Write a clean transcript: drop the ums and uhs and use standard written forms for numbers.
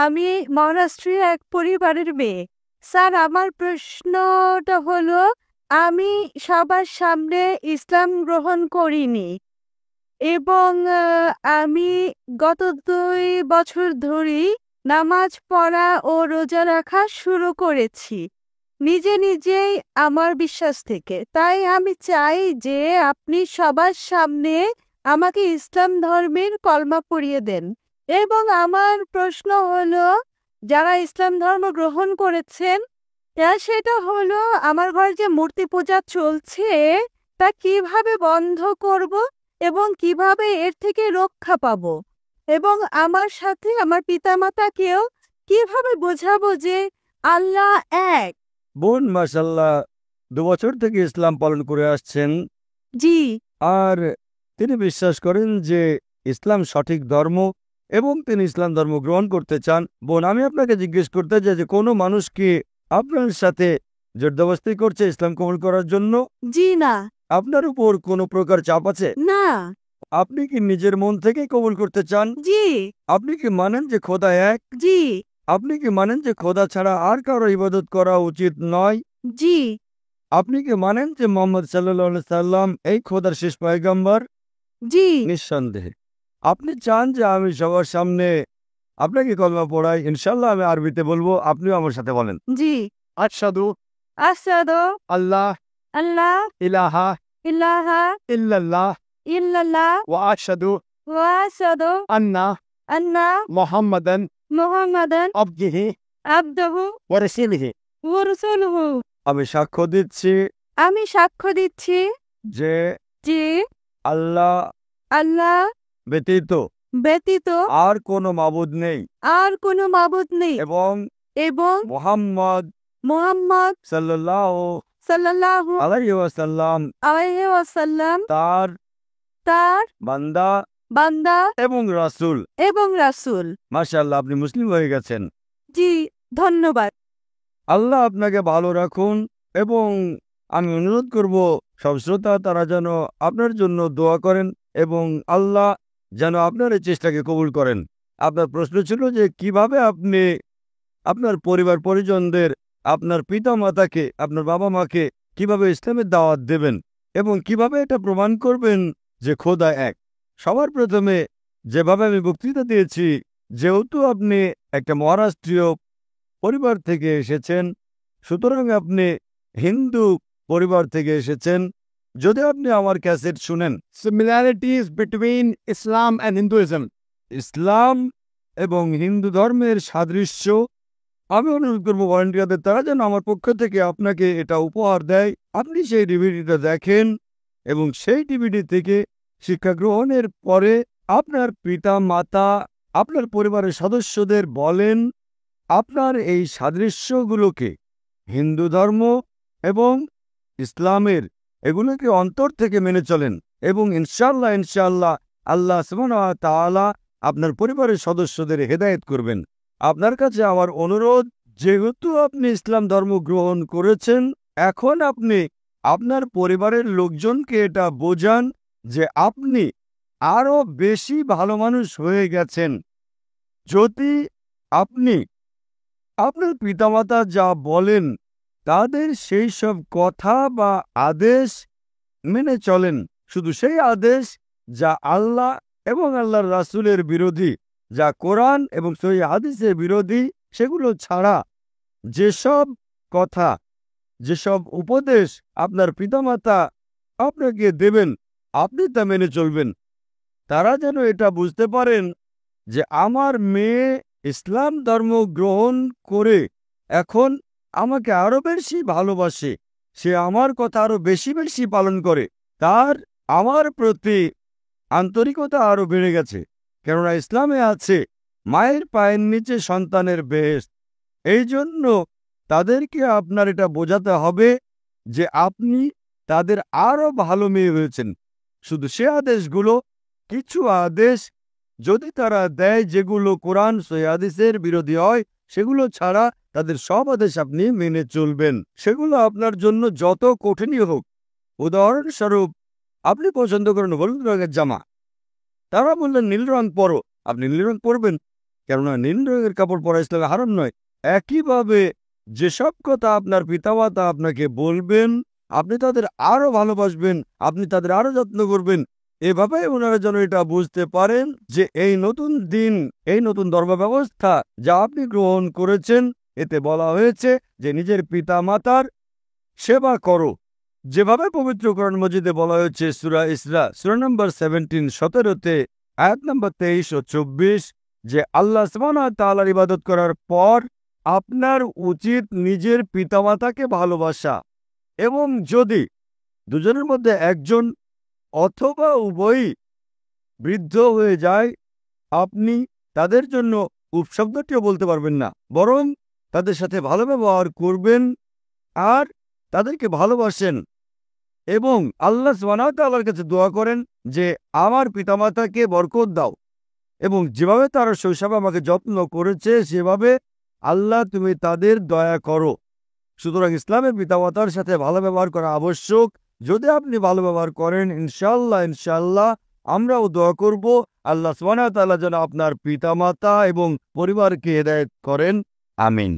আমি মহারাষ্ট্রের এক পরিবারের মেয়ে। স্যার, আমার প্রশ্নটা হলো, আমি সবার সামনে ইসলাম গ্রহণ করিনি এবং আমি গত 2 বছর ধরেই নামাজ পড়া ও রোজা রাখা শুরু করেছি নিজে নিজেই আমার বিশ্বাস থেকে। তাই আমি চাই যে আপনি সবার সামনে আমাকে ইসলাম ধর্মের কলমা পড়িয়ে দেন। এবং আমার প্রশ্ন হলো, যারা ইসলাম ধর্ম গ্রহণ করেছেন, সেটা হলো আমার ঘরে যে মূর্তি পূজা চলছে তা কিভাবে বন্ধ করব এবং কিভাবে এর থেকে রক্ষা পাবো, এবং আমার সাথে আমার পিতামাতাকেও কিভাবে বোঝাবো যে আল্লাহ এক। বোন মাশাল্লাহ 2 বছর থেকে ইসলাম পালন করে আসছেন, জি। আর তিনি বিশ্বাস করেন যে ইসলাম সঠিক ধর্ম এবং তিনি ইসলাম ধর্ম গ্রহণ করতে চান। বোন, আমি আপনাকে জিজ্ঞেস করতে চাই যে কোনো মানুষ কি আপনার সাথে জোরজবরদস্তি করছে ইসলাম কবুল করার জন্য? জি না। আপনার উপর কোনো প্রকার চাপ আছে? না। আপনি কি নিজের মন থেকে কবুল করতে চান? জি। আপনি কি মানেন যে খোদা এক? জি। আপনি কি মানেন যে খোদা ছাড়া আর কারো ইবাদত করা উচিত নয়? জি। আপনি কি মানেন যে মোহাম্মদ সাল্লাল্লাহু আলাইহি সাল্লাম এই খোদার শেষ পয়গম্বর? জি। নিঃসন্দেহে। আপনি চান যে আমি সবার সামনে আপনাকে কলমা পড়াই? ইনশাআল্লাহ আমি আরবিতে বলবো, আপনিও আমার সাথে বলেন। জি। আশহাদু আশহাদু আল্লাহ আল্লাহ ইলাহা ইলাহা ইল্লাল্লাহ ইল্লাল্লাহ ওয়া আশহাদু ওয়া আশহাদু আন্না আন্না মুহাম্মাদান মুহাম্মাদান আবদিহি আবদুহু ওয়া রাসূলিহি। ওয়া রাসূলুহু। আমি সাক্ষ্য দিচ্ছি আমি সাক্ষ্য দিচ্ছি যে যে আল্লাহ আল্লাহ ব্যতীত ব্যতীত আর কোনো মাবুদ নেই আর কোনো মাবুদ নেই এবং এবং মুহাম্মদ মুহাম্মদ সাল্লাল্লাহু সাল্লাল্লাহু আলাইহি ওয়াসাল্লাম আলাইহি ওয়াসাল্লাম তার তার বান্দা বান্দা এবং রাসূল। এবং রাসূল। মাশাআল্লাহ, আপনি মুসলিম হয়ে গেছেন। জি, ধন্যবাদ। আল্লাহ আপনাকে ভালো রাখুন এবং আমি অনুরোধ করব সব শ্রোতা তারা যেন আপনার জন্য দোয়া করেন এবং আল্লাহ যেন আপনার এই চেষ্টাকে কবুল করেন। আপনার প্রশ্ন ছিল যে কিভাবে আপনি আপনার পরিবার পরিজনদের, আপনার পিতা মাতাকে, আপনার বাবা মাকে কিভাবে ইসলামের দাওয়াত দেবেন এবং কিভাবে এটা প্রমাণ করবেন যে খোদা এক। সবার প্রথমে যেভাবে আমি বক্তৃতা দিয়েছি, যেহেতু আপনি একটা মহারাষ্ট্রীয় পরিবার থেকে এসেছেন, সুতরাং আপনি হিন্দু পরিবার থেকে এসেছেন। যদি আপনি আমার ক্যাসেট শুনেন, Similarities between Islam and Hinduism. ইসলাম এবং হিন্দু ধর্মের সাদৃশ্য, আমি অনুরোধ করবো ভলান্টিয়ারদের তারা যেন আমার পক্ষ থেকে আপনাকে এটা উপহার দেয়। আপনি সেই ডিভিডিটা দেখেন এবং সেই ডিভিডি থেকে শিক্ষা গ্রহণের পরে আপনার পিতা মাতা, আপনার পরিবারের সদস্যদের বলেন আপনার এই সাদৃশ্যগুলোকে, হিন্দু ধর্ম এবং ইসলামের, এগুলোকে অন্তর থেকে মেনে চলেন এবং ইনশাআল্লাহ ইনশাআল্লাহ আল্লাহ সুবহানাহু ওয়া তাআলা আপনার পরিবারের সদস্যদের হেদায়েত করবেন। আপনার কাছে আমার অনুরোধ, যেহেতু আপনি ইসলাম ধর্ম গ্রহণ করেছেন, এখন আপনি আপনার পরিবারের লোকজনকে এটা বোঝান যে আপনি আরো বেশি ভালো মানুষ হয়ে গেছেন যদি আপনি আপনার পিতামাতা যা বলেন তাদের সেই সব কথা বা আদেশ মেনে চলেন, শুধু সেই আদেশ যা আল্লাহ এবং আল্লাহর রাসূলের বিরোধী, যা কোরআন এবং সহিহ হাদিসের বিরোধী, সেগুলো ছাড়া যেসব কথা, যেসব উপদেশ আপনার পিতামাতা আপনাকে দেবেন, আপনি তা মেনে চলবেন। তারা যেন এটা বুঝতে পারেন যে আমার মেয়ে ইসলাম ধর্ম গ্রহণ করে এখন আমাকে আরো বেশি ভালোবাসে, সে আমার কথা আরো বেশি বেশি পালন করে, তার আমার প্রতি আন্তরিকতা আরো বেড়ে গেছে। কেননা ইসলামে আছে মায়ের পায়ের নিচে সন্তানের বেহেশত। এই জন্য তাদেরকে আপনার এটা বোঝাতে হবে যে আপনি তাদের আরো ভালো মেয়ে হয়েছেন। শুধু সে আদেশগুলো, কিছু আদেশ যদি তারা দেয় যেগুলো কোরআন সহিহ হাদিসের বিরোধী হয়, সেগুলো ছাড়া তাদের সব আদেশ আপনি মেনে চলবেন। সেগুলো আপনার জন্য যত কঠিনই হোক। উদাহরণস্বরূপ, আপনি পছন্দ করেন হলুদ রঙের জামা, তারা বললেন নীল রং পরো, আপনি নীল রং পরবেন। কেননা নীল রঙের কাপড় পরা ইসলামে হারাম নয়। একইভাবে যেসব কথা আপনার পিতামাতা আপনাকে বলবেন, আপনি তাদের আরও ভালোবাসবেন, আপনি তাদের আরও যত্ন করবেন। এভাবে ওনারা যেন এটা বুঝতে পারেন যে এই নতুন দিন, এই নতুন ধর্ম ব্যবস্থা যা আপনি গ্রহণ করেছেন, এতে বলা হয়েছে যে নিজের পিতামাতার সেবা করো। যেভাবে পবিত্র কোরআন মজিদে বলা হয়েছে সূরা ইসরা সূরা নম্বর 17 17-তে আয়াত নম্বর 23 ও 24, যে আল্লাহ সুবহানাহু ওয়া তাআলার ইবাদত করার পর আপনার উচিত নিজের পিতামাতাকে ভালোবাসা, এবং যদি দুজনের মধ্যে একজন অথবা উভয়ই বৃদ্ধ হয়ে যায়, আপনি তাদের জন্য উফ শব্দটিও বলতে পারবেন না, বরং তাদের সাথে ভালো ব্যবহার করবেন আর তাদেরকে ভালোবাসেন এবং আল্লাহ সুবহানাহু ওয়া তাআলার কাছে দোয়া করেন যে আমার পিতামাতাকে বরকত দাও, এবং যেভাবে তারা শৈশবে আমাকে যত্ন করেছে সেভাবে আল্লাহ তুমি তাদের দয়া করো। সুতরাং ইসলামে পিতামাতার সাথে ভালো ব্যবহার করা আবশ্যক। যদি আপনি ভালো ব্যবহার করেন, ইনশাআল্লাহ আমরাও দোয়া করব আল্লাহ সুবহানাহু ওয়া তাআলা যেন আপনার পিতামাতা এবং পরিবারকে হেদায়েত করেন। আমিন।